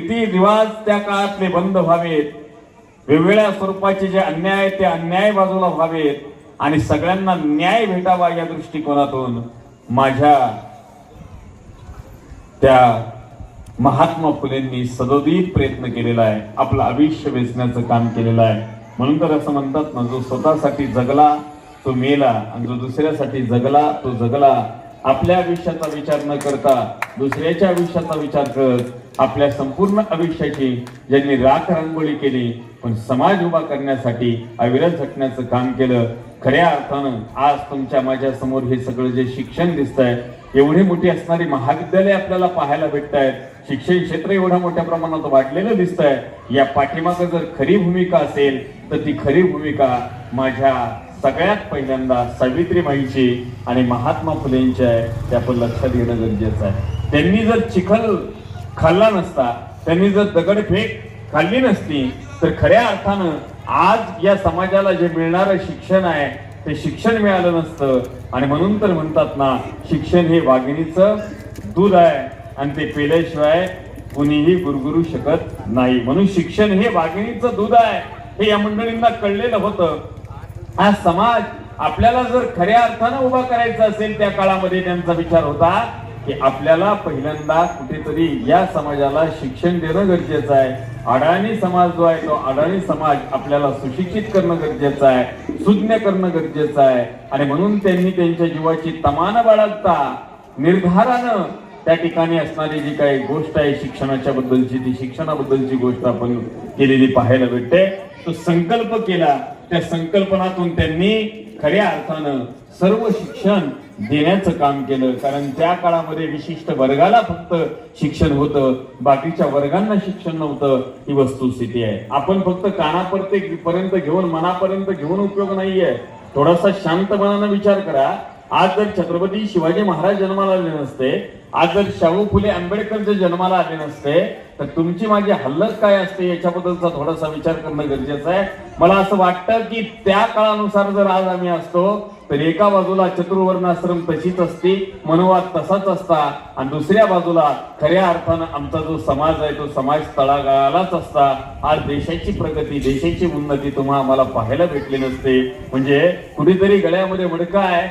रीती रिवाज त्या काळातले बंद व्हावेत, वेगवेगळ्या स्वरूपाचे जे अन्याय आहेत ते अन्याय बाजूला व्हावेत आणि सगळ्यांना न्याय भेटावा या दृष्टिकोनातून माझ्या त्या महात्मा फुलेंनी सदोदित प्रयत्न केलेला आहे, आपलं आयुष्य वेचण्याचं काम केलेलं आहे. म्हणून तर असं म्हणतात ना, जो स्वतःसाठी जगला तो मेला आणि जो दुसऱ्यासाठी जगला तो जगला. आपल्या आयुष्याचा विचार न करता दुसऱ्याच्या आयुष्याचा विचार करत आपल्या संपूर्ण आयुष्याची ज्यांनी राख रांगोळी केली पण समाज उभा करण्यासाठी अविरत झटण्याचं काम केलं. खऱ्या अर्थानं आज तुमच्या माझ्या समोर हे सगळं जे शिक्षण दिसतंय, एवढी मोठी असणारी महाविद्यालय आपल्याला पाहायला भेटत आहेत, शिक्षण क्षेत्र एवढ्या मोठ्या प्रमाणात वाढलेलं दिसतंय. या पाठीमागं जर खरी भूमिका असेल तर ती खरी भूमिका माझ्या सगळ्यात पहिल्यांदा सावित्रीबाईंची आणि महात्मा फुलेंची आहे. ते आपण लक्षात घेणं गरजेचं आहे. त्यांनी जर चिखल खाल्ला नसता, त्यांनी जर दगडफेक खाल्ली नसती तर खऱ्या अर्थानं आज या समाजाला जे मिळणारं शिक्षण आहे ते शिक्षण मिळालं नसतं. आणि म्हणून तर म्हणतात ना, शिक्षण हे वाघिणीचं दूध आहे आणि ते पेल्याशिवाय कुणीही गुरगुरू शकत नाही. म्हणून शिक्षण हे वाघिणीचं दूध आहे हे या मंडळींना कळलेलं होतं. हा समाज आपल्याला जर खऱ्या अर्थानं उभा करायचा असेल, त्या काळामध्ये त्यांचा विचार होता की आपल्याला पहिल्यांदा कुठेतरी या समाजाला शिक्षण देणं गरजेचं आहे. अडाणी समाज जो आहे तो अडाणी समाज आपल्याला सुशिक्षित करणं गरजेचं आहे, सुज्ञ करणं गरजेचं आहे. आणि म्हणून त्यांनी त्यांच्या जीवाची तमान बाळगता निर्धारानं त्या ठिकाणी असणारी जी काही गोष्ट आहे शिक्षणाच्या बद्दलची, ती शिक्षणाबद्दलची गोष्ट आपण केलेली पाहायला भेटते. तो संकल्प केला, त्या संकल्पनातून त्यांनी खऱ्या अर्थानं सर्व शिक्षण देण्याचं काम केलं. कारण त्या काळामध्ये विशिष्ट वर्गाला फक्त शिक्षण होतं, बाकीच्या वर्गांना शिक्षण नव्हतं. ही वस्तुस्थिती आहे. आपण फक्त कानापर्यंत घेऊन मनापर्यंत घेऊन उपयोग नाहीये. थोडासा शांत मनानं विचार करा. आज जर छत्रपती शिवाजी महाराज जन्माला आले नसते, आज जर शाहू फुले आंबेडकर जर जन्माला आले नसते तर तुमची माझी हालत काय असते याच्याबद्दलचा थोडासा विचार करणं गरजेचं आहे. मला असं वाटतं की त्या काळानुसार जर आज आम्ही असतो तर एका बाजूला चतुर्वर्णाश्रम तशीच असती, मनोवाद तसाच असता आणि दुसऱ्या बाजूला खऱ्या अर्थानं आमचा जो समाज आहे तो समाज तळागाळालाच असता. आज देशाची प्रगती, देशाची उन्नती तुम्हाला आम्हाला पाहायला भेटली नसते. म्हणजे कुठेतरी गळ्यामध्ये मडकं आहे.